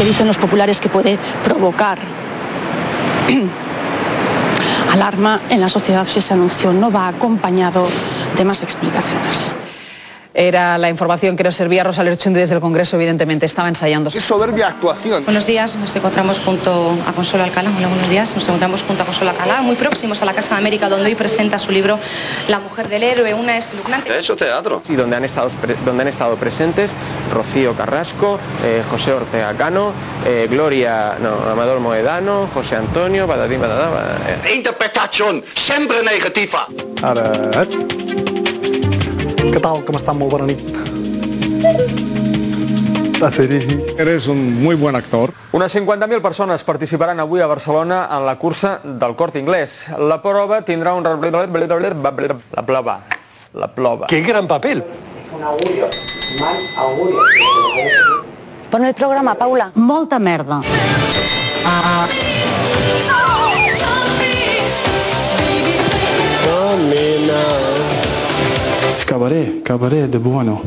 que dicen los populares que puede provocar alarma en la sociedad si ese anuncio no va acompañado de más explicaciones. Era la información que nos servía Rosa Lerchundi desde el Congreso, evidentemente estaba ensayando. ¡Qué soberbia actuación! Buenos días, nos encontramos junto a Consuelo Alcalá. Hola, buenos días. Nos encontramos junto a Consuelo Alcalá, muy próximos a la Casa de América, donde hoy presenta su libro La mujer del héroe, una espeluznante... ¿He hecho teatro? Y donde han estado presentes Rocío Carrasco, José Ortega Cano, Amador Moedano, José Antonio, Badatín Badadá... Interpretación, siempre negativa. Ara... ¿Qué tal? ¿Cómo están? Muy bona nit. Eres un muy buen actor. Unes 50.000 persones participaran avui a Barcelona en la cursa del Corte Inglés. La prova tindrà un... La plova. ¡Qué gran papel! Es un augurio, mal augurio. Pon el programa, Paula. Molta merda. Oh, nena. Cabaret de bueno.